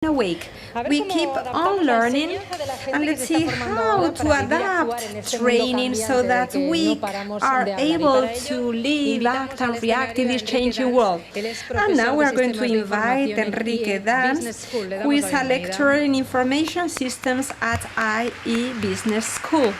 awake. We keep on learning, and let's see how to adapt training so that we are able to live, act and react in this changing world. And now we are going to invite Enrique, who is a lecturer in information systems at IE Business School.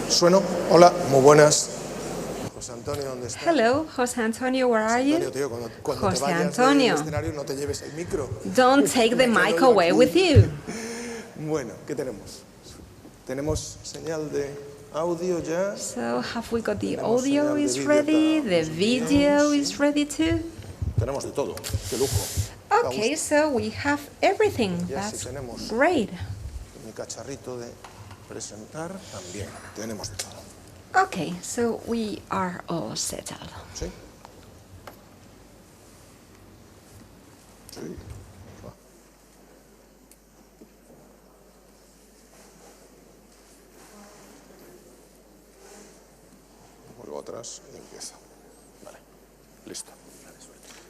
Sueno. Hola, muy buenas. José Antonio, ¿dónde estás? Hello, José Antonio, where are you? Antonio, tío, cuando José te vayas Antonio, del escenario no te lleves el micro. don't take the mic away with you. Bueno, ¿qué tenemos? ¿Tenemos señal de audio ya? So, have we got the audio is ready? The video is ready too? Tenemos de todo. Qué lujo. Okay, so we have everything. That's great. Mi cacharrito de presentar también. Tenemos de todo. Okay, so we are all settled. ¿Sí? Sí. Va. Vuelvo atrás y empiezo. Vale, listo.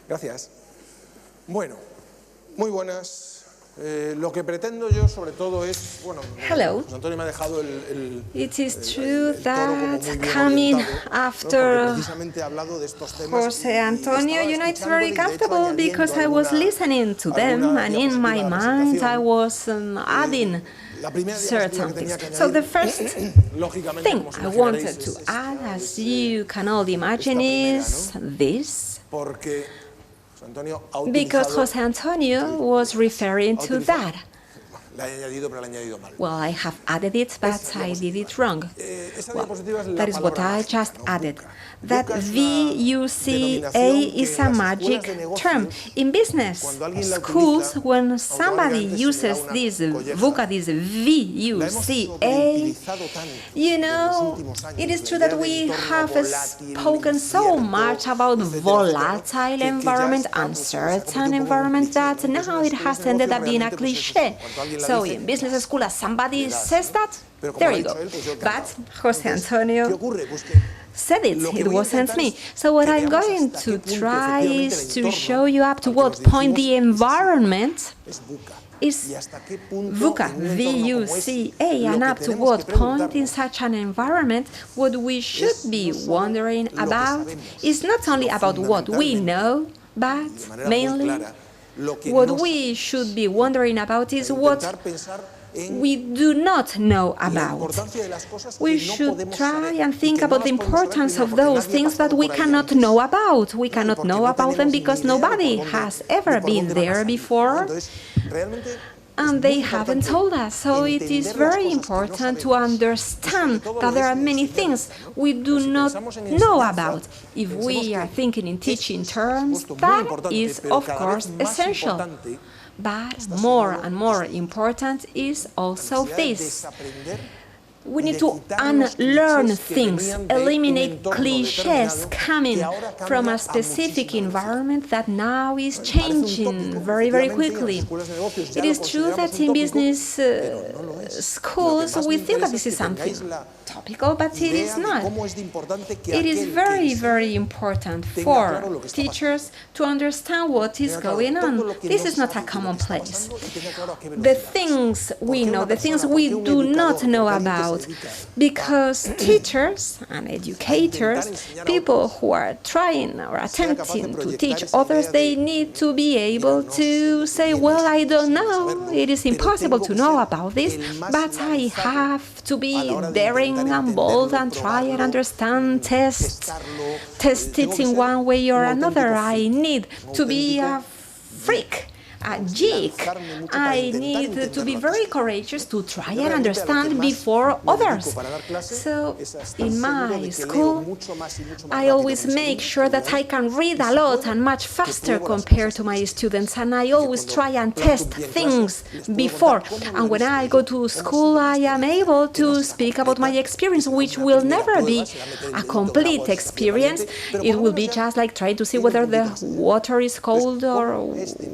Gracias. Bueno, muy buenas. Lo que pretendo yo sobre todo es, bueno, Hello. Antonio me ha dejado el It is true that coming coming after after José Antonio, you know, it's very comfortable because I was listening to them and in my mind I was adding certain things. So the first thing I wanted to add, as you can all imagine, is this. Because José Antonio was referring to that. Well, I have added it, but I did it wrong. Well, that is what I just added. That VUCA is a magic term. In business schools, when somebody uses this VUCA, this VUCA, you know, it is true that we have spoken so much about volatile environment, uncertain environment, that now it has ended up being a cliché. So in business school, as somebody says that, there you go. But José Antonio said it wasn't me. So what I'm going to try is to show you up to what point the environment is VUCA, V-U-C-A, and up to what point in such an environment what we should be wondering about is not only about what we know, but mainly what we should be wondering about is what we do not know about. We should try and think about the importance of those things that we cannot know about. We cannot know about them because nobody has ever been there before, and they haven't told us. So it is very important to understand that there are many things we do not know about. If we are thinking in teaching terms, that is, of course, essential. But more and more important is also this. We need to unlearn things, eliminate cliches coming from a specific environment that now is changing very, very quickly. It is true that in business schools we think that this is something topical, but it is not. Cómo es de importante que It is aquel very, que very important tenga for claro lo que está teachers to understand what is tenga claro going todo on. lo que This no is not a sabe y lo que está commonplace. pasando y tenga claro a qué The velocidad. things we ¿Por qué know, una the things persona, we por qué un do not educador, know por qué alguien que se about, dedica because teachers and educators, people who are trying or attempting to teach others, they need to be able to say, well, I don't know, it is impossible to know about this, but I have to be daring and bold and try and understand, test it in one way or another. I need to be a freak, a geek. I need to be very courageous to try and understand before others. So in my school, I always make sure that I can read a lot and much faster compared to my students, and I always try and test things before. And when I go to school, I am able to speak about my experience, which will never be a complete experience. It will be just like trying to see whether the water is cold or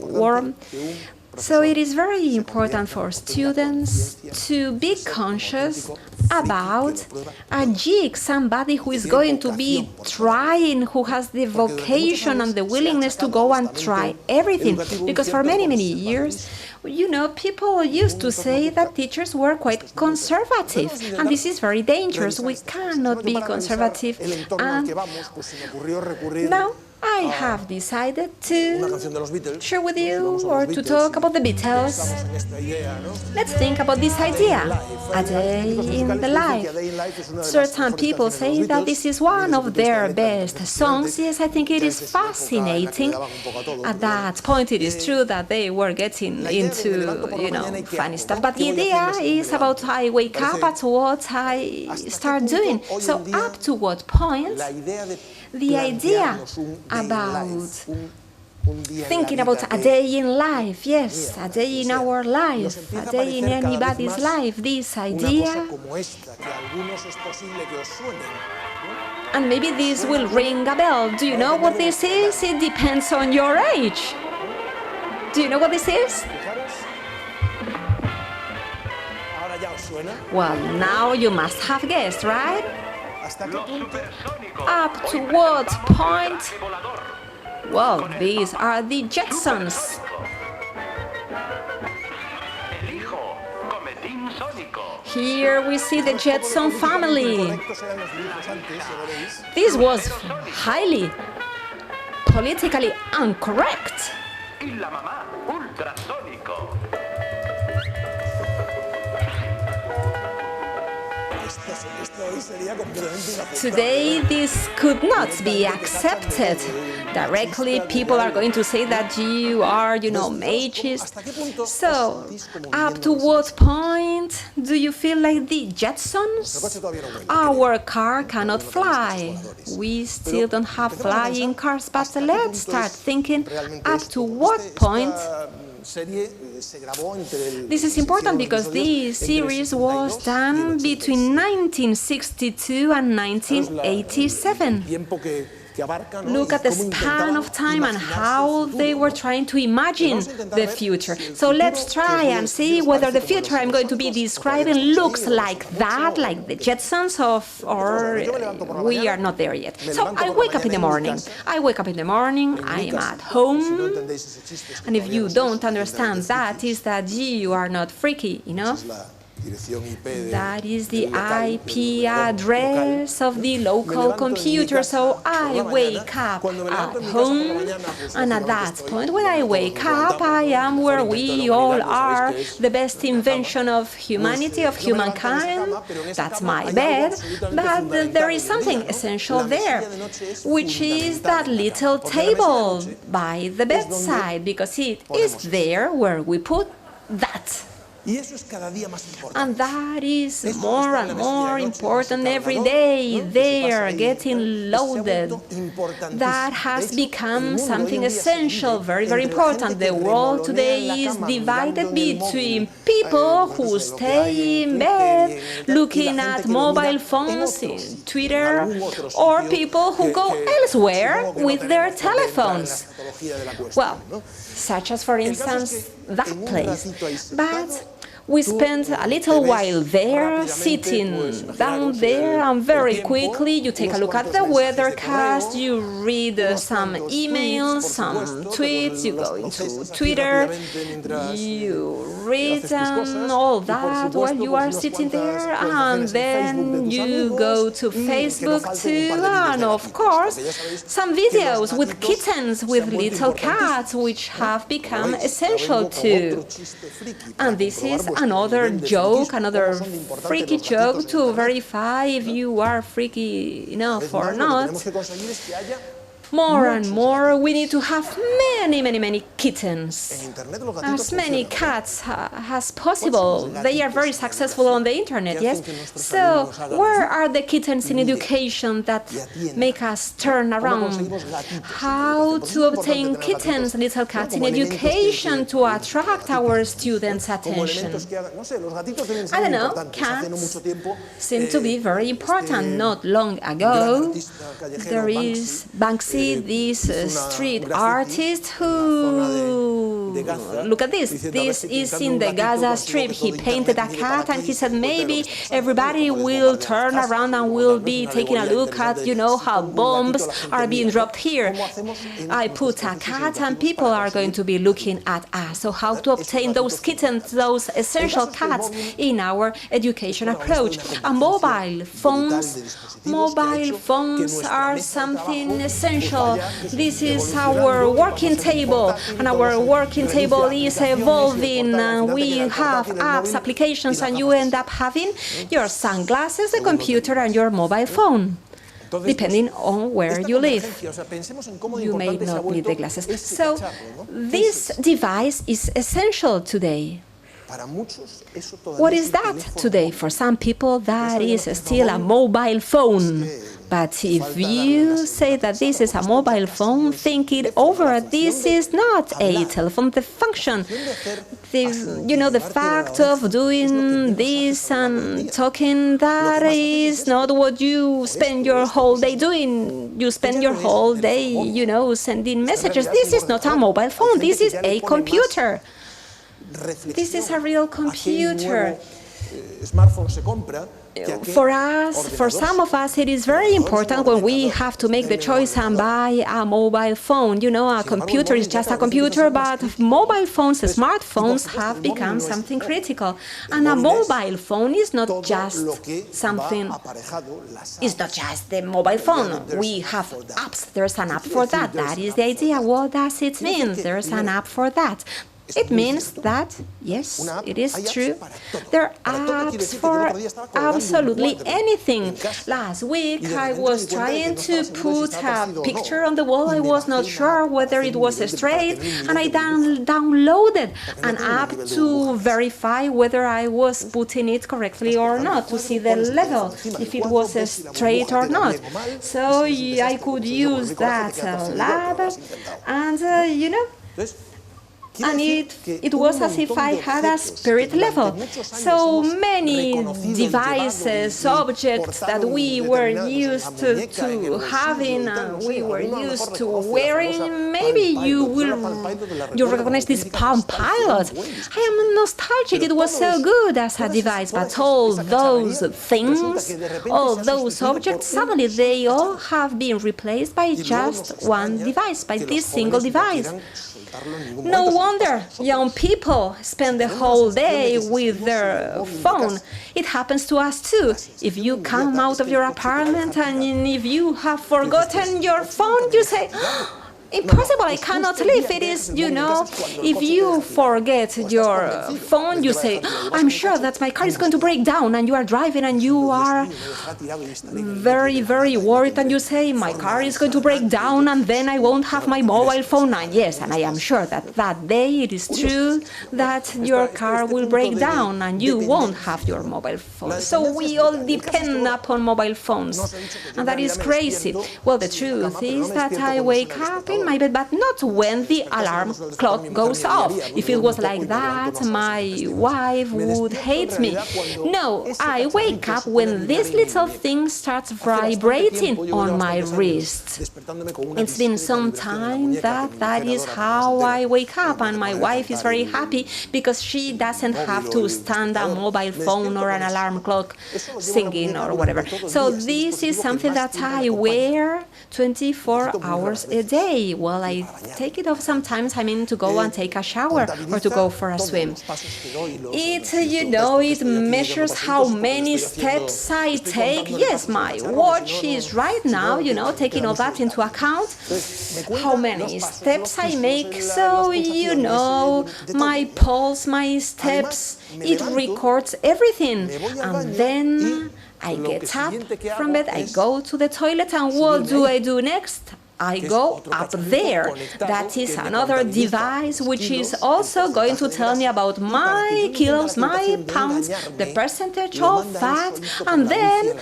warm. So it is very important for students to be conscious about a geek, somebody who is going to be trying, who has the vocation and the willingness to go and try everything. Because for many, many years, you know, people used to say that teachers were quite conservative, and this is very dangerous. We cannot be conservative. And now I have decided to share with you or to talk about the Beatles. Let's think about this idea, a day in the life. Certain people say that this is one of their best songs. Yes, I think it is fascinating. At that point, it is true that they were getting into, you know, funny stuff. But the idea is about I wake up at what I start doing. So up to what point the idea about thinking about a day in life, yes, a day in our life, a day in anybody's life, this idea, and maybe this will ring a bell. Do you know what this is? It depends on your age. Do you know what this is? Well, now you must have guessed, right? Up to what point? Well, these are the Jetsons. Here we see the Jetson family. This was highly politically incorrect. Today, this could not be accepted. Directly, people are going to say that you are, you know, mageist. So, up to what point do you feel like the Jetsons? Our car cannot fly. We still don't have flying cars, but let's start thinking up to what point. This is important because this series was done between 1962 and 1987. Look at the span of time and how they were trying to imagine the future. So let's try and see whether the future I'm going to be describing looks like that, like the Jetsons, or we are not there yet. So I wake up in the morning. I am at home, and if you don't understand that, is that you are not freaky enough. That is the IP address of the local computer. So I wake up at home, and at that point, when I wake up, I am where we all are, the best invention of humanity, of humankind. That's my bed. But there is something essential there, which is that little table by the bedside, because it is there where we put that. And that is more and more important every day. They are getting loaded. That has become something essential, very, very important. The world today is divided between people who stay in bed looking at mobile phones, in Twitter, or people who go elsewhere with their telephones. Well, such as, for instance, that place. But We spend a little while there, sitting down there, and very quickly you take a look at the weathercast, you read some emails, some tweets, you go into Twitter, you read all that while you are sitting there, and then you go to Facebook too, and of course, some videos with kittens, with little cats, which have become essential too. And this is another joke, another freaky joke to verify if you are freaky enough or not. More and more, we need to have many kittens, as many cats as possible. They are very successful on the internet, yes? So, where are the kittens in education that make us turn around? How to obtain kittens, little cats in education to attract our students' attention? I don't know, cats seem to be very important. Not long ago, there is Banksy, this street artist who, look at this, this is in the Gaza Strip. He painted a cat and he said maybe everybody will turn around and will be taking a look at, you know, how bombs are being dropped here. I put a cat and people are going to be looking at us. So how to obtain those kittens, those essential cats in our education approach. And mobile phones are something essential. This is our working table, and our working table is evolving. We have apps, applications, and you end up having your sunglasses, a computer, and your mobile phone, depending on where you live. You may not need the glasses. So this device is essential today. What is that today? For some people, that is still a mobile phone. But if you say that this is a mobile phone, think it over. This is not a telephone. The function, the fact of doing this and talking, that is not what you spend your whole day doing. You spend your whole day, sending messages. This is not a mobile phone. This is a computer. This is a real computer. For us, for some of us, it is very important when we have to make the choice and buy a mobile phone. A computer is just a computer, but mobile phones, smartphones have become something critical. And a mobile phone is not just something, it's not just the mobile phone. We have apps. There's an app for that. That is the idea. What does it mean? There's an app for that. It means that, yes, it is true, there are apps for absolutely anything. Last week I was trying to put a picture on the wall. I was not sure whether it was straight, and I downloaded an app to verify whether I was putting it correctly or not, to see the level, if it was straight or not. So I could use that lab, and and it was as if I had a spirit level. So many devices, objects that we were used to having, we were used to wearing. Maybe you recognize this Palm Pilot. I am nostalgic. It was so good as a device, but all those things, all those objects, suddenly they all have been replaced by just one device, by this single device. No wonder young people spend the whole day with their phone. It happens to us too. If you come out of your apartment and if you have forgotten your phone, you say, impossible, I cannot leave. It is, if you forget your phone, you say, I'm sure that my car is going to break down, and you are driving and you are very, very worried, and you say, my car is going to break down and then I won't have my mobile phone. And yes, and I am sure that that day it is true that your car will break down and you won't have your mobile phone. So we all depend upon mobile phones, and that is crazy. Well, the truth is that I wake up in my bed, but not when the alarm clock goes off. If it was like that, my wife would hate me. No, I wake up when this little thing starts vibrating on my wrist. It's been some time that is how I wake up, and my wife is very happy because she doesn't have to stand a mobile phone or an alarm clock singing or whatever. So this is something that I wear 24 hours a day. Well, I take it off sometimes, I mean, to go and take a shower or to go for a swim. It measures how many steps I take. Yes, my watch is right now, taking all that into account, how many steps I make. So, my pulse, my steps, it records everything. And then I get up from bed, I go to the toilet, and what do I do next? I go up there. That is another device which is also going to tell me about my kilos, my pounds, the percentage of fat, and then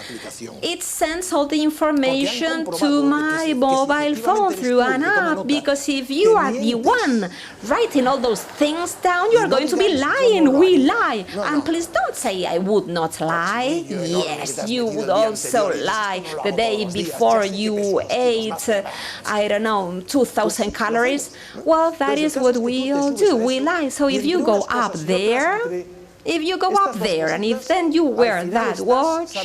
it sends all the information to my mobile phone through an app, because if you are the one writing all those things down, you are going to be lying. We lie. And please don't say I would not lie. Yes, you would also lie the day before you ate I don't know, 2,000 calories. Well, that is what we all do. We lie. So if you go up there, and if then you wear that watch,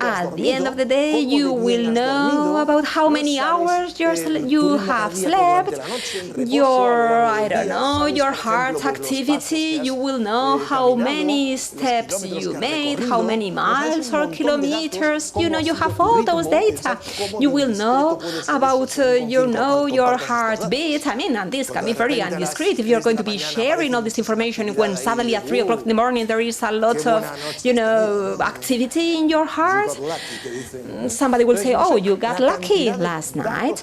at the end of the day, you will know about how many hours you have slept, your heart activity, you will know how many steps you made, how many miles or kilometers, you have all those data. You will know about, your heartbeat. I mean, and this can be very indiscreet if you're going to be sharing all this information when suddenly at 3 o'clock in the morning there is a lot of, activity in your heart. Somebody will say, oh, you got lucky last night.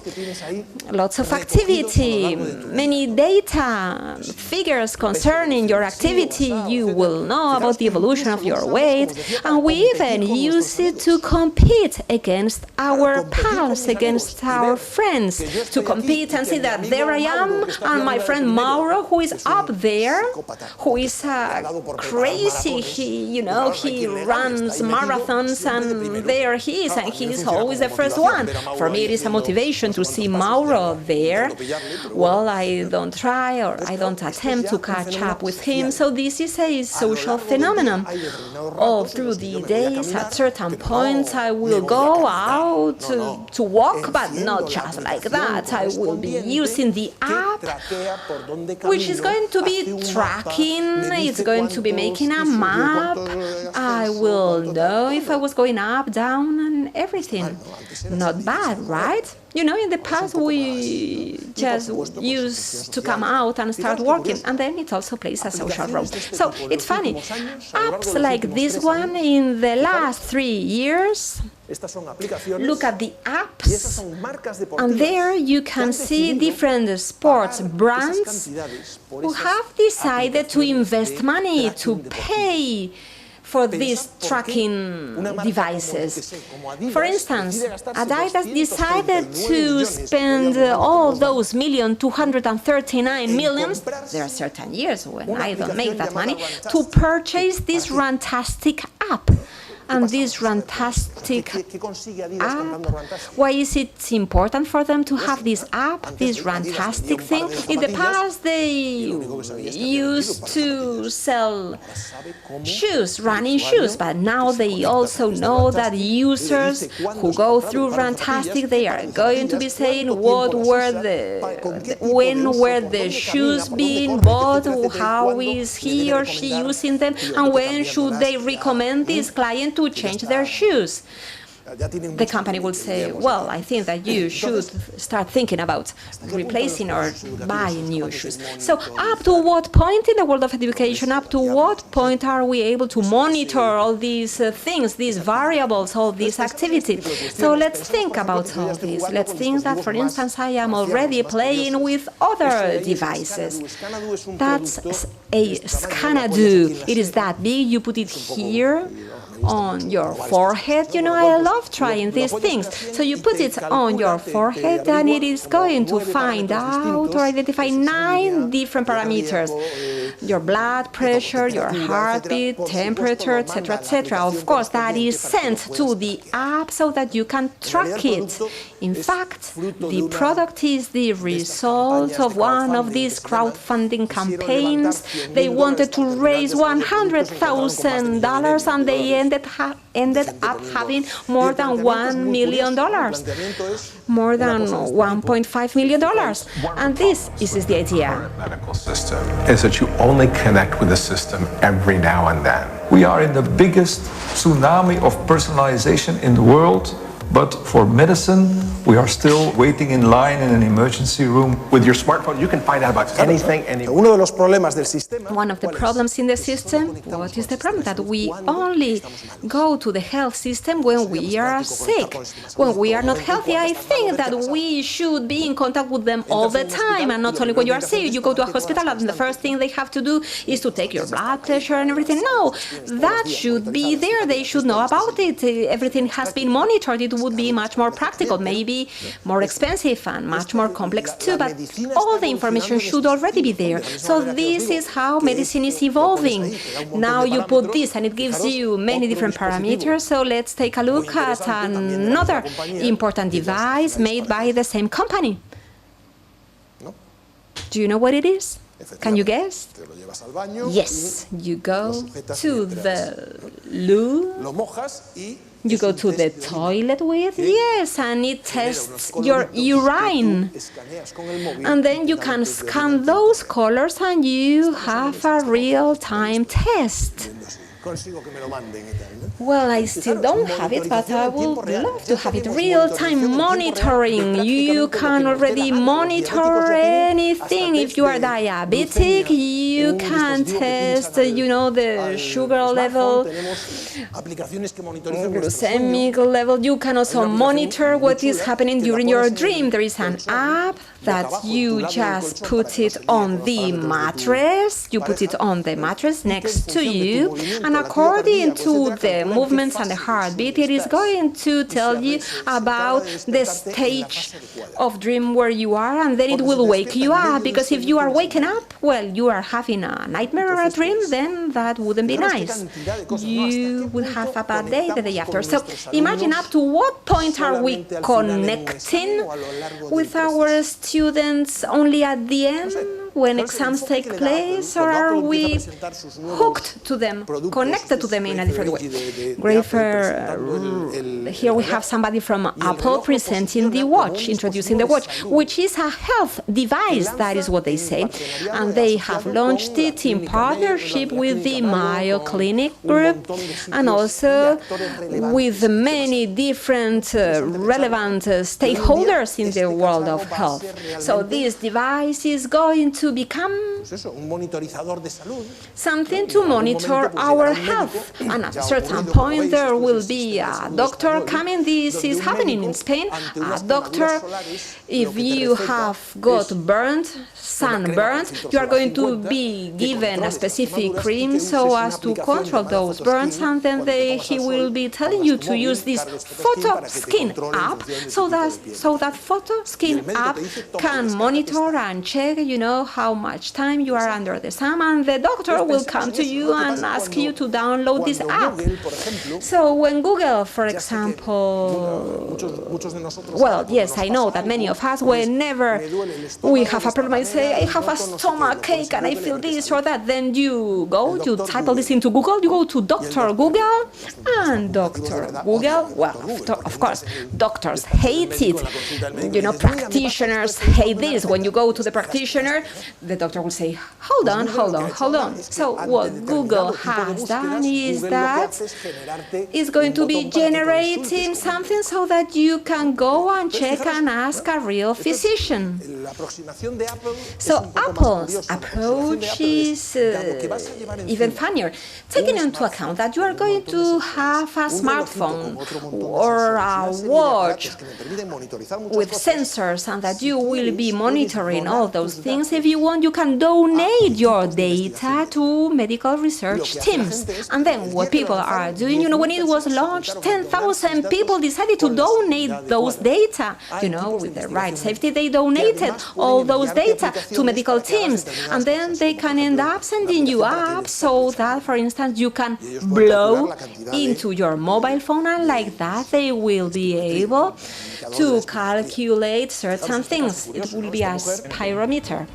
Lots of activity, many data, figures concerning your activity. You will know about the evolution of your weight. And we even use it to compete against our pals, against our friends, to compete and see that there I am, and my friend Mauro, who is up there, who is crazy, he runs marathons, and there he is, and he is always the first one. For me, it is a motivation to see Mauro there. Well, I don't try, or I don't attempt to catch up with him, so this is a social phenomenon. All through the days, at certain points, I will go out to walk, but not just like that. I will be using the app, which is going to be tracking, it's going to be making a map. I will know if I was going up, down, and everything. Not bad, right? In the past we just used to come out and start working, and then it also plays a social role. So it's funny, apps like this one in the last 3 years, look at the apps, and there you can see different sports brands who have decided to invest money to pay for these tracking devices. For instance, Adidas decided to spend all those 239 million, there are certain years when I don't make that money, to purchase this Runtastic app. And this Runtastic app, why is it important for them to have this app, this Runtastic thing? In the past, they used to sell shoes, running shoes, but now they also know that users who go through Runtastic, they are going to be saying when were the shoes being bought, how is he or she using them, and when should they recommend this client to change their shoes. The company will say, well, I think that you should start thinking about replacing or buying new shoes. So up to what point in the world of education, up to what point are we able to monitor all these things, these variables, all these activity? So let's think about all this. Let's think that, for instance, I am already playing with other devices. That's a Scana-Do. It is that big, you put it here on your forehead. You know, I love trying these things. So you put it on your forehead and it is going to find out or identify 9 different parameters. Your blood pressure, your heartbeat, temperature, etc., etc. Of course, that is sent to the app so that you can track it. In fact, the product is the result of one of these crowdfunding campaigns. They wanted to raise $100,000 and they ended up having more than $1 million, more than $1.5 million. And this is the idea. Medical system is that you only connect with the system every now and then. We are in the biggest tsunami of personalization in the world, but for medicine, we are still waiting in line in an emergency room. With your smartphone, you can find out about anything, anywhere. One of the problems in the system, what is the problem? That we only go to the health system when we are sick. When we are not healthy, I think that we should be in contact with them all the time, and not only when you are sick. You go to a hospital and the first thing they have to do is to take your blood pressure and everything. No, that should be there. They should know about it. Everything has been monitored. It would be much more practical, maybe more expensive and much more complex too, but all the information should already be there. So this is how medicine is evolving. Now you put this and it gives you many different parameters. So let's take a look at another important device made by the same company. Do you know what it is? Can you guess? Yes, you go to the loo. You go to the toilet with, yes, and it tests your urine. And then you can scan those colors and you have a real-time test. Well, I still don't have it, but I would love to have it. Real-time monitoring. You can already monitor anything. If you are diabetic, you can test, you know, the sugar level, glycemic level. You can also monitor what is happening during your dream. There is an app that you just put it on the mattress. You put it on the mattress next to you, and according to the movements and the heartbeat, it is going to tell you about the stage of dream where you are, and then it will wake you up. Because if you are waking up, well, you are having a nightmare or a dream, then that wouldn't be nice. You will have a bad day the day after. So imagine up to what point are we connecting with our students only at the end, when exams take place, or are we hooked to them, connected to them in a different way? Here we have somebody from Apple presenting the watch, introducing the watch, which is a health device, that is what they say. And they have launched it in partnership with the Mayo Clinic group and also with many different relevant stakeholders in the world of health. So this device is going to become something to monitor our health. And at a certain point, there will be a doctor coming. This is happening in Spain. A doctor, if you have got sunburned, you are going to be given a specific cream so as to control those burns, and then he will be telling you to use this photo skin app, so that photo skin app can monitor and check, you know, how much time you are under the sun, and the doctor will come to you and ask you to download this app. So when Google, for example, well, yes, I know that many of us, whenever we have a problem, I say, I have a stomach ache and I feel this or that, then you type all this into Google, you go to Dr. Google, and Dr. Google, well, of course, doctors hate it. You know, practitioners hate this. When you go to the practitioner, the doctor will say, hold on. So what Google has done is that it's going to be generating something so that you can go and check and ask a real physician. So Apple's approach is even funnier, taking into account that you are going to have a smartphone or a watch with sensors and that you will be monitoring all those things. If you want, you can donate your data to medical research teams. And then what people are doing, when it was launched, 10,000 people decided to donate those data. With the right safety, they donated all those data to medical teams. And then they can end up sending you apps so that, for instance, you can blow into your mobile phone, and like that they will be able to calculate certain things. It will be a spirometer.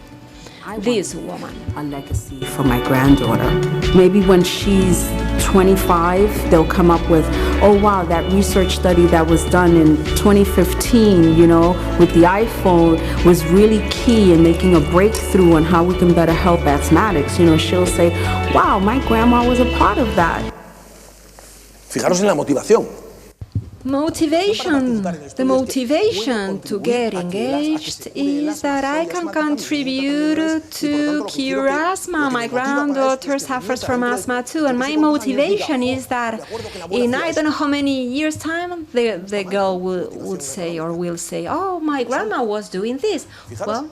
This woman. A legacy for my granddaughter. Maybe when she's 25, they'll come up with, oh wow, that research study that was done in 2015, with the iPhone was really key in making a breakthrough on how we can better help asthmatics. She'll say, wow, my grandma was a part of that. Fijaros en la motivación. The motivation to get engaged is that I can contribute to cure asthma. My granddaughter suffers from asthma too, and my motivation is that in I don't know how many years' time, the girl would say or will say, oh, my grandma was doing this. Well,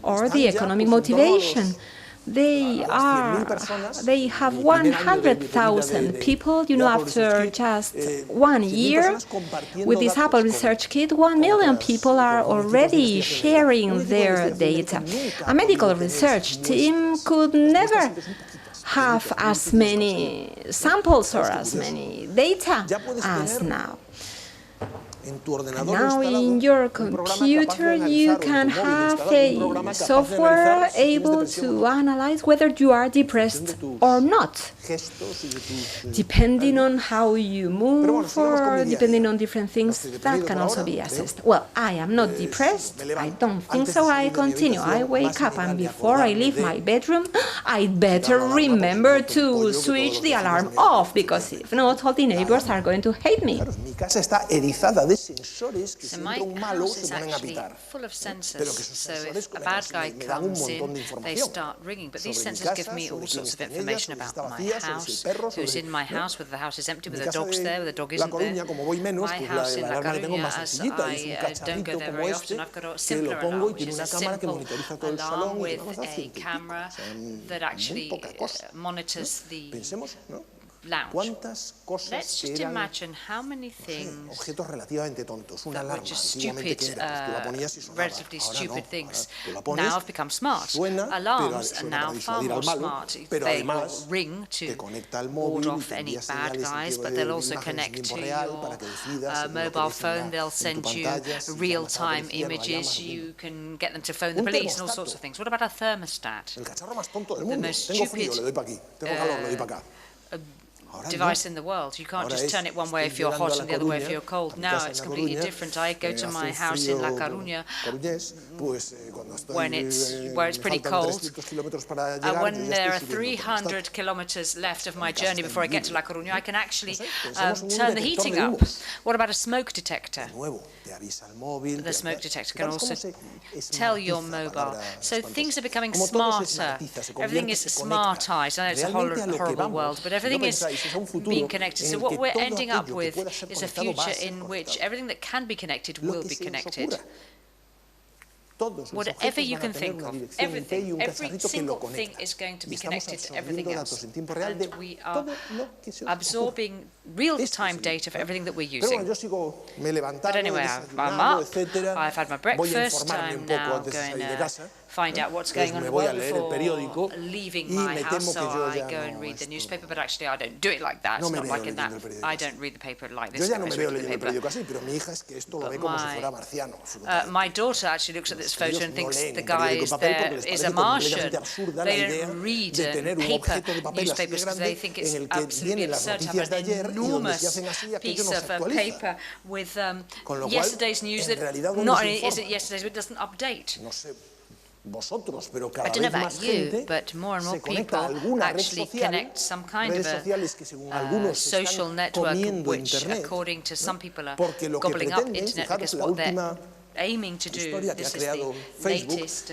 or the economic motivation. They have 100,000 people, after just 1 year with this Apple Research Kit, 1 million people are already sharing their data. A medical research team could never have as many samples or as many data as now. Now in your computer you can have a software able to analyze whether you are depressed or not, depending on how you move or depending on different things that can also be assessed. Well, I am not depressed, I don't think so, I continue. I wake up and before I leave my bedroom, I'd better remember to switch the alarm off, because if not, all the neighbors are going to hate me. So my house is actually full of sensors, so if a bad guy comes in, they start ringing. But these sensors give me all sorts of information about my house, who's in my house, whether the house is empty, whether the dog's there, whether the dog isn't there. My house in La Coruña, as I don't go there very often, I've got a simpler alarm, which is a simple alarm with a camera that actually monitors the lounge. Let's just imagine how many things that were just stupid, relatively stupid things now have become smart. Alarms are now far more smart. They will ring to ward off any bad guys, but they'll also connect to your mobile phone. They'll send you real-time images. You can get them to phone the police and all sorts of things. What about a thermostat? The most stupid device in the world. You can't just turn it one way if you're hot and the other way if you're cold. Now it's completely different. I go to my house in La Coruña where it's pretty cold. When there are 300 kilometers left of my journey before I get to La Coruña, I can actually turn the heating up. What about a smoke detector? The smoke detector can also tell your mobile. So things are becoming smarter. Everything is smartized. I know it's a horrible world, but everything is being connected. So what we're ending up with is a future in which everything that can be connected will be connected. Whatever you can think of, everything, every single thing is going to be connected to everything else. And we are absorbing real-time data for everything that we're using. But anyway, I'm up, I've had my breakfast, I'm now going to find out what's going on in the world before leaving my house, so I go and read the newspaper, but actually I don't do it like that. It's not like in that. I don't read the paper like this. My daughter actually looks at this photo and thinks the guy is there is a Martian. They don't read paper newspapers because they think it's absolutely absurd to have an enormous piece of paper with yesterday's news that not only isn't yesterday's, but it doesn't update. I don't know about you, but more and more people actually connect some kind of a social network which, according to some people, are gobbling up internet because what they're aiming to do, this is the latest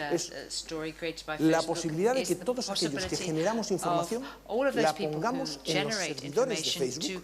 story created by Facebook, is the possibility of all of those people who generate information to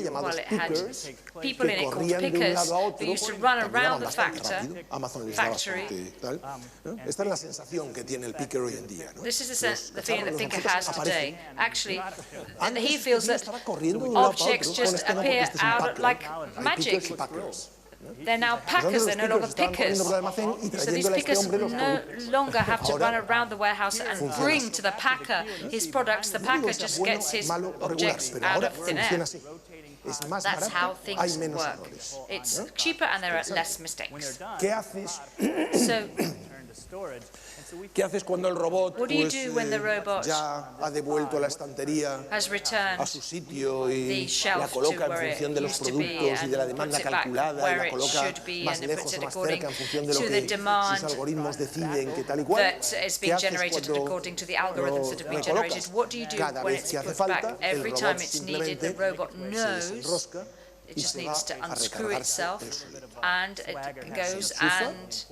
factoría llamados it had pickers people in que it called corrían de un pickers lado a who otro, used to run caminaban around the bastante rápido. Amazon les da factory. bastante tal, ¿no? Esta es la sensación que tiene el picker hoy en día, ¿no? This is Los the feeling that los Tknika objetos has today. aparecen Actually, and he feels that objects just appear out like magic. They're now packers, they're no longer pickers. So these pickers no longer have to run around the warehouse and bring to the packer his products. The packer just gets his objects out of thin air. That's how things work. It's cheaper and there are less mistakes. So, ¿Qué haces cuando el robot what do you do when the robot ya ha devuelto la estantería has returned a su sitio y the shelf la coloca to en where función it de los used to be productos y de la and demanda puts it back calculada y where la it coloca should be más and lejos puts o it más according cerca en función de lo to que the demand sus algoritmos deciden que tal y cual? that is being generated according to the algorithms that have been generated? What do you do when it's put back? Every time it's needed, the robot knows it just needs to unscrew itself and it goes and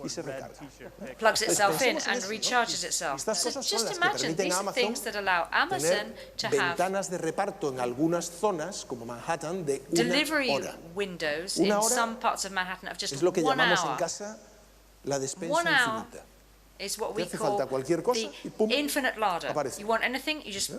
plugs itself in and recharges itself. So just imagine, these are things that allow Amazon to have ventanas de reparto en algunas zonas como Manhattan de una delivery hora. windows in some parts of Manhattan of just Es lo que 1 llamamos en hour. casa la despensa 1 hour infinita. is what we Te hace call falta cualquier cosa the y pum, infinite larder. aparece. You want anything, you just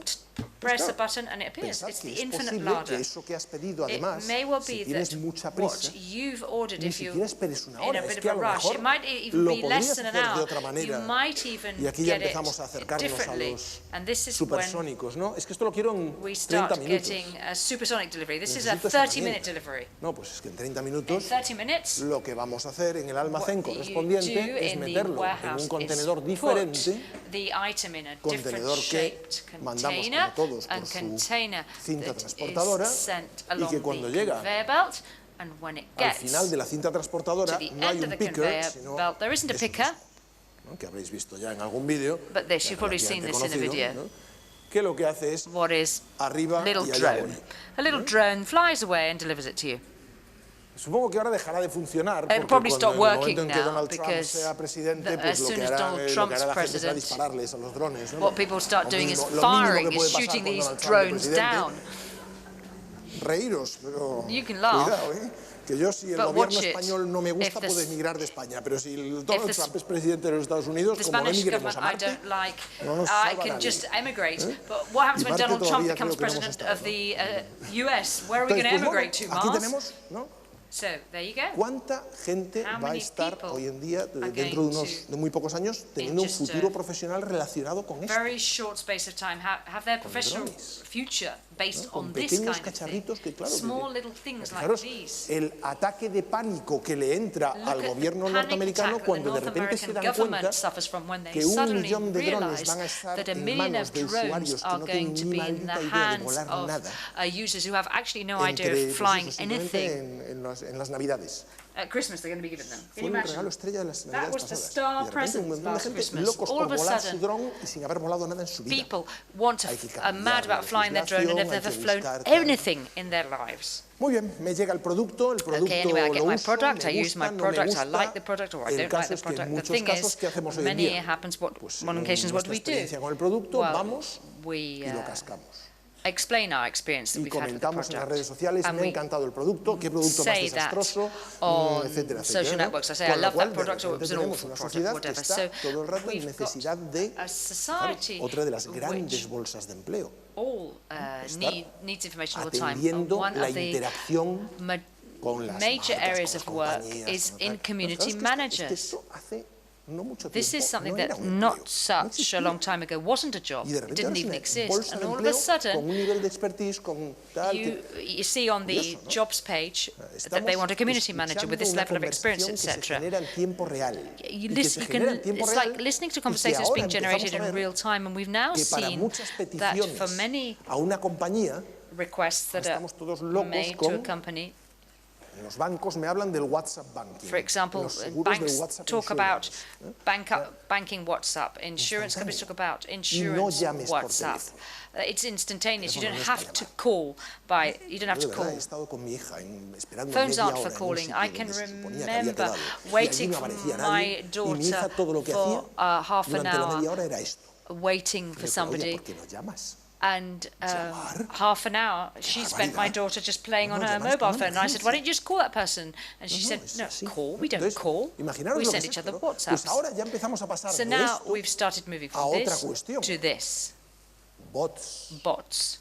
press a button and it appears. Pensad It's que the es infinite posible larder. que eso que has pedido, It además, may well si be tienes that mucha what prisa, you've ordered, ni if you siquiera esperes una in hora, a bit es of que a a lo rush, mejor it might even lo be less podrías than an hacer de hour. otra You manera. might even Y aquí ya get empezamos a it acercarnos a differently. los And this is when supersónicos, ¿no? Es que esto lo quiero en we 30 start minutos. getting a supersonic delivery. This is a Necesito esa 30-minute herramienta. delivery. No, pues es que en 30 In minutos 30 minutes, lo que vamos a hacer en el almacén what you correspondiente do es in the meterlo en warehouse un is contenedor put diferente, the item in a different contenedor que shaped mandamos container, como todos and por su container cinta that transportadora, is sent y along que cuando the llega conveyor belt, and when it al gets final de la cinta to transportadora the no hay end of un the picker, conveyor sino belt, there isn't a eso picker, mismo, ¿no? Que habréis visto ya en algún vídeo, but this, you've probably seen this in a conocido, video. ¿no? Que lo que hace es What is arriba little y allá drone? voy. A little drone flies away and delivers it to you. Supongo que ahora dejará de funcionar It'll porque probably cuando stop en el working momento en que now Donald Trump because sea presidente, pues as lo soon que as hará, Donald lo que Trump's hará la gente será president, dispararles a los drones, ¿no? what people will start Lo doing is mínimo- lo mínimo firing, que is puede pasar shooting con these Donald Trump de drones presidente. down. Reíros, pero You can laugh. cuidado, ¿eh? Que yo si el But gobierno watch it. español no me gusta, If the- puedo emigrar de España, pero si el Donald the- Trump es presidente de los Estados Unidos, The como no Spanish emigremos government a I Marte, don't like. no nos I salva can nadie. just emigrate. But what happens Y when Marte Donald Trump todavía becomes creo que no hemos president estado, of the US? Where are we going to Entonces, pues, emigrate to, bueno, aquí Mars? tenemos, ¿no? So, there you go. ¿Cuánta gente How va a many estar people hoy en día, are dentro going de muy pocos años, teniendo un just a futuro profesional relacionado con esto? Very short space of time have their professional drones. future based ¿No? Con on this pequeños kind of thing. cacharritos que, claro, Small little things like fijaros, these. el ataque de pánico que le entra Look al at the gobierno panic norteamericano attack that the cuando de North repente se American dan cuenta government suffers from when they que 1 suddenly millón de drones realize van a estar that a en million manos of de drones usuarios que are no going tienen to ni be in the maldita idea de hands volar of nada. users who have actually no idea Entre, of pues flying eso, simplemente anything. en las Navidades. At Christmas, they're going to be given them. Can Fue you un imagine? regalo estrella de las That Navidades was the pasadas. star Y de repente un present montón de last gente Christmas. locos All por of a volar su sudden, dron y sin haber volado nada en su vida. people want to Hay que are mad cambiar about flying their drone and have legislación, never hay que flown buscar tal. anything in their lives. Muy bien, me llega el producto Okay, anyway, I get lo my uso, product, me I use my gusta, no me product, I gusta. like the product or I El don't like caso the es que en product. The muchos thing casos, is, ¿qué hacemos hoy en many día? happens, Pues on en occasions, what do nuestra we do? experiencia con el producto, Well, vamos we y lo cascamos. explain our experience that Y we've had with the comentamos en las redes product. sociales, And me ha we encantado el producto, qué producto más say that desastroso, on etcétera, social etcétera, ¿no? networks. I say, Con I lo love cual, that de product, or it repente was an tenemos awful una product, sociedad que whatever. está So todo el rato en we've necesidad de, got a society otra de las which grandes bolsas de empleo, all needs information all the time. atendiendo One la of the interacción con las major marcas, areas con of las work compañías, is con in tal. community Es que managers. esto hace no mucho This is tiempo something no that era un not empleo, no such a existía. long time ago wasn't a job. Y de It repente didn't ahora es even una exist. bolsa And de all of a empleo con sudden, un nivel de expertise, con tal, you see on the curioso, ¿no? jobs page that they Estamos want a community manager with this escuchando level of una experience, conversación que se etc. genera en tiempo real, y que se You genera en can, tiempo it's real, like listening to y que conversations ahora being generated empezamos a in ver real time, and we've now que para seen muchas that for peticiones many a una compañía, requests that are estamos todos locos made to a con company. en los bancos me hablan del WhatsApp banking, For example, en los seguros del banks WhatsApp talk about insurance, banking WhatsApp. Insurance companies talk about no insurance llames por WhatsApp. teléfono. It's instantaneous. You Teléfono don't no es para have to llamar. call by. You don't have Yo to de verdad call. he estado con mi hija esperando Phones media aren't hora for en un calling. sitio I can donde se suponía que había remember quedado, y allí waiting no for aparecía my nadie, y mi hija daughter todo lo que for hacía half an durante la media hour, hora era esto. waiting for Oye, somebody. ¿por qué no llamas? And Llamar? half an hour, she spent my barbaridad. daughter just playing on No, her llamas mobile con phone. And I said, emergencia. why don't you just call that person? And she No, said, es no, así. call. We don't Entonces, call. imaginaros We lo que send es each esto, other ¿no? WhatsApps. Pues ahora ya empezamos a pasar So de now esto we've started moving a from otra this cuestión. to this. Bots. Bots.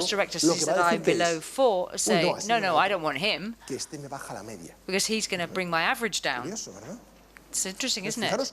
course director sees that I'm below 4, say, no, I don't want him, because he's going to bring my average down. It's interesting, isn't it?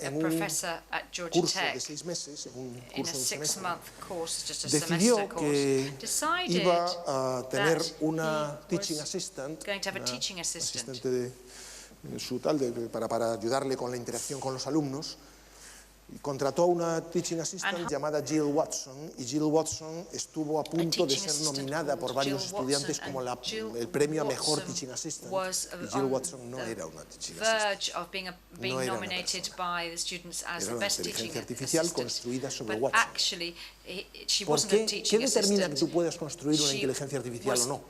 en un professor at Georgia curso de Tech 6 meses, en un in a curso de un semestre, 6-month course, just a decidió semester course, que decided iba a tener that una he teaching was assistant, going to have a una teaching assistant. asistente de su tal, para ayudarle con la interacción con los alumnos, contrató a una teaching assistant llamada Jill Watson, y Jill Watson estuvo a punto de ser nominada por varios estudiantes como el premio a mejor teaching assistant, y Jill Watson no era una teaching assistant, no era una persona, era una inteligencia artificial construida sobre Watson. ¿Por qué? ¿Qué determina que tú puedas construir una inteligencia artificial o no?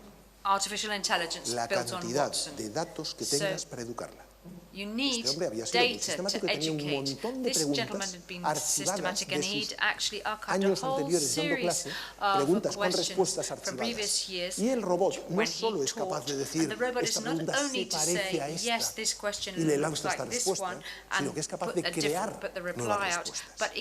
La cantidad de datos que tengas para educarla. Este hombre había sido muy sistemático y tenía un montón de preguntas archivadas de sus años anteriores dando clase, preguntas con respuestas archivadas. Y el robot no solo es capaz de decir, esta pregunta se parece a esta, y le lanza esta respuesta, sino que es capaz de crear nuevas respuestas.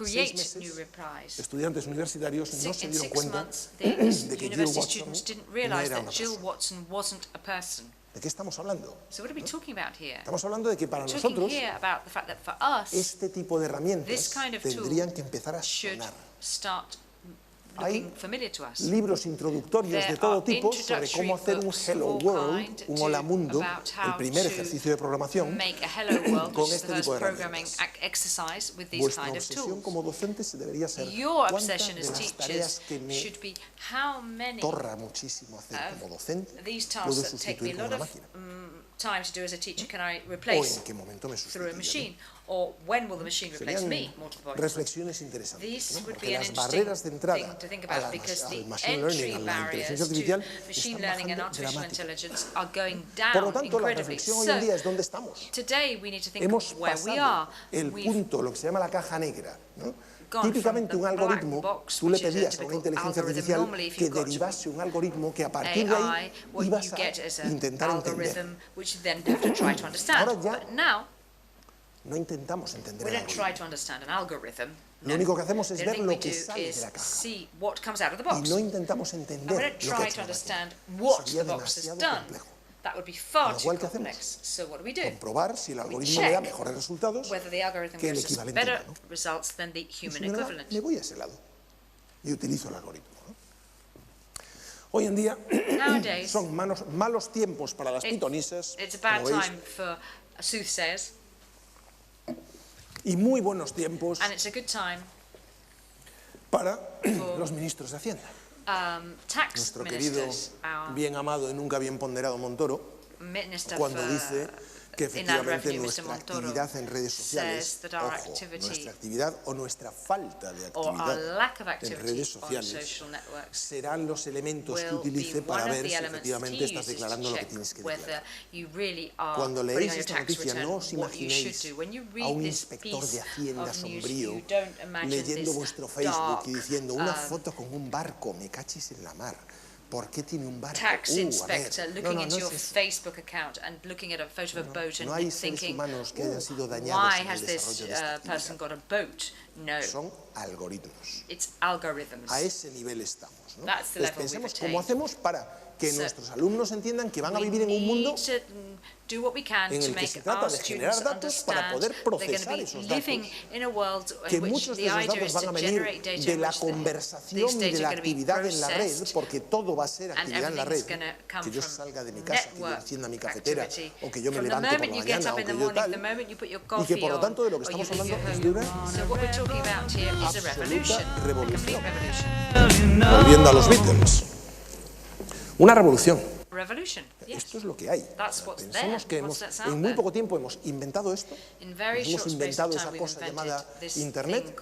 6 meses, estudiantes universitarios no se dieron cuenta de que Jill Watson no era una persona. ¿De qué estamos hablando? Estamos hablando de que para nosotros este tipo de herramientas tendrían que empezar a sonar. Hay libros introductorios de todo tipo sobre cómo hacer un Hello World, un Hola Mundo, el primer ejercicio de programación con este tipo de herramientas. Vuestra obsesión como docente debería ser cuántas de las tareas que me torra muchísimo hacer como docente puedo sustituir con una máquina. ¿O en qué momento me sustituye? Serían reflexiones interesantes, ¿no? Porque las barreras de entrada al machine learning, a la inteligencia artificial, están bajando dramáticamente. Por lo tanto, la reflexión hoy en día es dónde estamos. Hemos pasado el punto, lo que se llama la caja negra, ¿no? Típicamente un algoritmo, tú le pedías a una inteligencia artificial que derivase un algoritmo que a partir de ahí ibas a intentar entender. Ahora ya no intentamos entender el algoritmo. Lo único que hacemos es ver lo que sale de la caja. Y no intentamos entender lo que hay dentro. Sería demasiado complejo. Lo cual, ¿qué hacemos? Comprobar si el algoritmo me da mejores resultados que el equivalente humano. Y si me da, me voy a ese lado y utilizo el algoritmo, ¿no? Hoy en día son malos tiempos para las pitonisas, como veis, y muy buenos tiempos para los ministros de Hacienda. Nuestro querido, bien amado y nunca bien ponderado Montoro, cuando dice que efectivamente nuestra actividad en redes sociales, ojo, nuestra actividad o nuestra falta de actividad en redes sociales serán los elementos que utilice para ver si efectivamente estás declarando lo que tienes que declarar. Cuando leéis esta noticia, no os imaginéis a un inspector de Hacienda sombrío leyendo vuestro Facebook y diciendo una foto con un barco, me cachis en la mar. ¿Por qué tiene un barco? Tax inspector looking into your Facebook account and looking at a photo of a boat and thinking, why has this person got a boat? No. Son algoritmos. It's algorithms. A ese nivel estamos, ¿no? That's the level Pensemos we've cómo hacemos para que nuestros alumnos entiendan que van a vivir en un mundo en el que se trata de generar datos para poder procesar esos datos, que muchos de esos datos van a venir de la conversación y de la actividad en la red, porque todo va a ser actividad en la red, que yo salga de mi casa, que yo encienda mi cafetera, o que yo me levante por la mañana, o que yo tal, y que por lo tanto de lo que estamos hablando es de una absoluta revolución. Volviendo a los Beatles. Una revolución. Esto es lo que hay. Pensemos que en muy poco tiempo hemos inventado esto, hemos inventado esa cosa llamada Internet,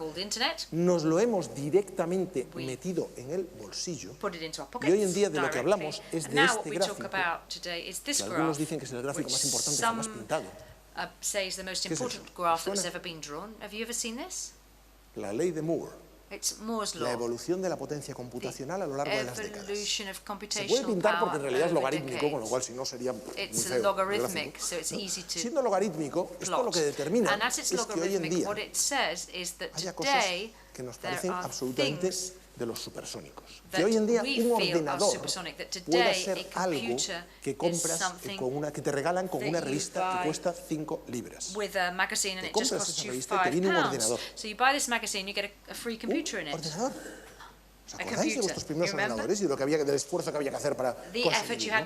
nos lo hemos directamente metido en el bolsillo, y hoy en día de lo que hablamos es de este gráfico, que algunos dicen que es el gráfico más importante jamás pintado. ¿Qué es eso? La ley de Moore. La evolución de la potencia computacional a lo largo de las décadas. Se puede pintar porque en realidad es logarítmico, con lo cual si no sería muy feo. Siendo logarítmico, esto lo que determina es que hoy en día haya cosas que nos parecen absolutamente de los supersónicos. Que hoy en día un ordenador pueda ser algo que compras que te regalan con una revista que cuesta 5 libras. Te compras esa revista y te viene un ordenador. ¿Ordenador? ¿Os acordáis de vuestros primeros ordenadores y de del esfuerzo que había que hacer para conseguirlo?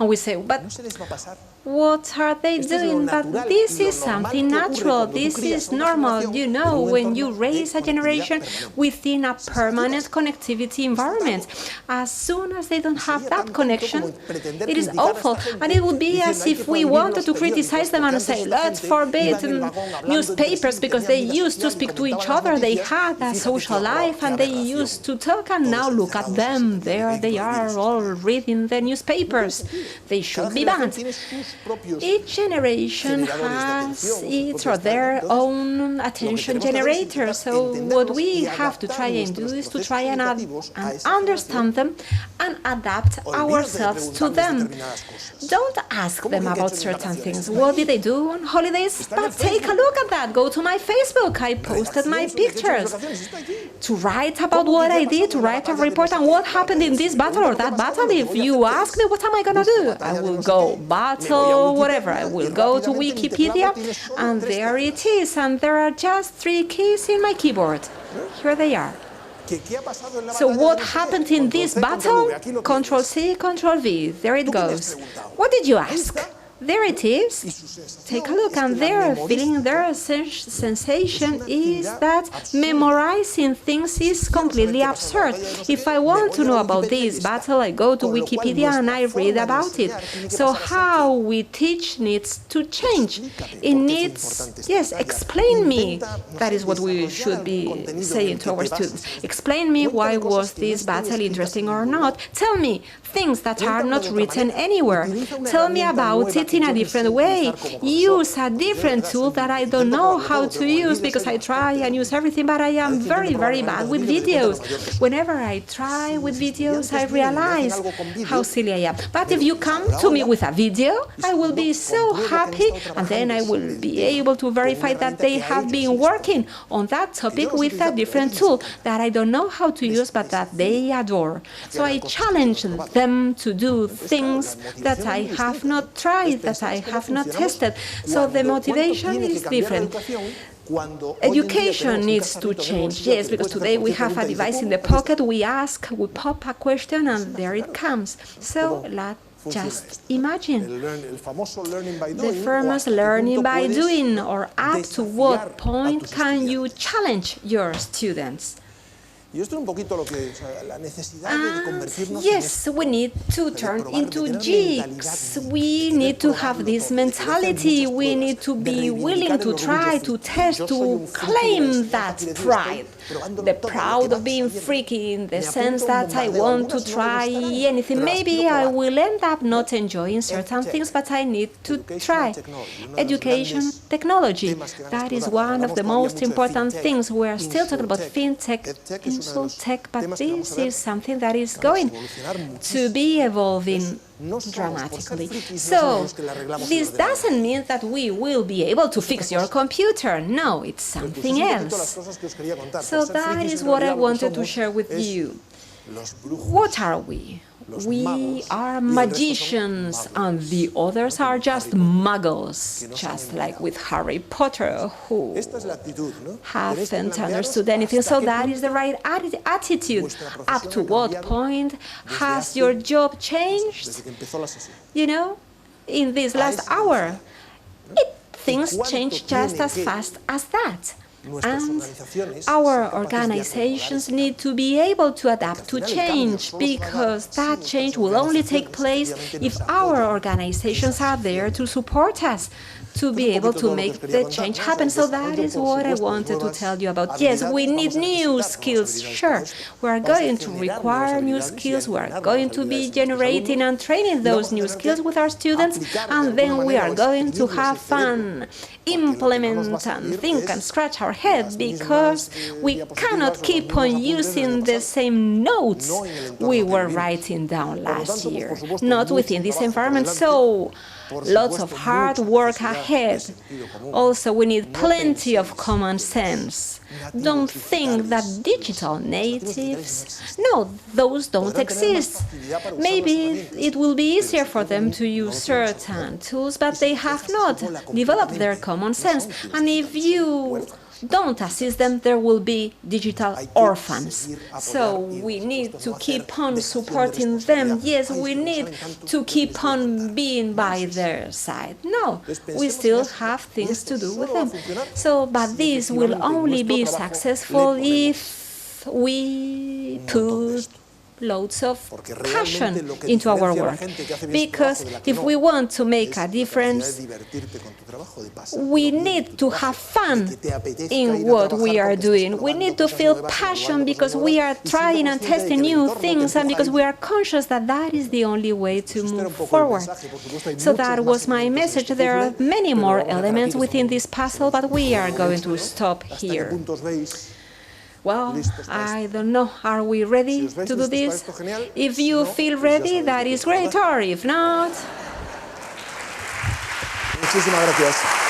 And we say, but no se les va a pasar. what what are they doing? But this is something natural, this is normal. You know, when you raise a generation within a permanent connectivity environment, as soon as they don't have that connection, it is awful. And it would be as if we wanted to criticize them and say, let's forbid newspapers because they used to speak to each other, they had a social life and they used to talk, and now look at them, there they are all reading the newspapers. They should be banned. Each generation has its or their own attention generator, so what we have to try and do is to try and understand them and adapt ourselves to them. Don't ask them about certain things. What did they do on holidays? But take a look at that. Go to my Facebook. I posted my pictures. To write about what I did, to write a report on what happened in this battle or that battle. If you ask me, what am I going to do? I will go battle, whatever. I will go to Wikipedia, and there it is. And there are just 3 keys in my keyboard. Here they are. So what happened in this battle? Control-C, Control-V. There it goes. What did you ask? There it is. Take a look, and their feeling, their sensation is that memorizing things is completely absurd. If I want to know about this battle, I go to Wikipedia and I read about it. So how we teach needs to change. It needs, yes, explain me. That is what we should be saying to our students. Explain me why was this battle interesting or not. Tell me things that are not written anywhere. Tell me about it in a different way. Use a different tool that I don't know how to use because I try and use everything, but I am very, very bad with videos. Whenever I try with videos, I realize how silly I am. But if you come to me with a video, I will be so happy, and then I will be able to verify that they have been working on that topic with a different tool that I don't know how to use, but that they adore. So I challenge them to do things that I have not tried, that I have not tested. So the motivation is different. Education needs to change, yes, because today we have a device in the pocket, we ask, we pop a question, and there it comes. So let's just imagine the famous learning by doing, or up to what point can you challenge your students? Yes, we need to turn into geeks. We need to have this mentality. We need to be willing to try, to test, to claim that pride. The proud of being freaky in the sense that I want to try anything. Maybe I will end up not enjoying certain things, but I need to try. Education, technology. That is one of the most important things. We are still talking about fintech, tech, but this is something that is going to be evolving dramatically. So this doesn't mean that we will be able to fix your computer. No, it's something else. So that is what I wanted to share with you. What are we? We are magicians, and the others are just muggles, just like with Harry Potter, who haven't understood anything. So that is the right attitude. Up to what point has your job changed? You know, in this last hour, things change just as fast as that. And our organizations need to be able to adapt to change, because that change will only take place if our organizations are there to support us, to be able to make the change happen. So that is what I wanted to tell you about. Yes, we need new skills, sure. We are going to require new skills. We are going to be generating and training those new skills with our students, and then we are going to have fun, implement and think and scratch our head, because we cannot keep on using the same notes we were writing down last year, not within this environment. So lots of hard work ahead. Also, we need plenty of common sense. Don't think that digital natives, no, those don't exist. Maybe it will be easier for them to use certain tools, but they have not developed their common sense. And if you don't assist them, there will be digital orphans. So we need to keep on supporting them. Yes, we need to keep on being by their side. No, we still have things to do with them. So, but this will only be successful if we put loads of passion into our work. Because if we want to make a difference, we need to have fun in what we are doing. We need to feel passion because we are trying and testing new things and because we are conscious that that is the only way to move forward. So that was my message. There are many more elements within this puzzle, but we are going to stop here. Well, I don't know. Are we ready to do this? If you feel ready, that is great, or if not... Muchísimas gracias.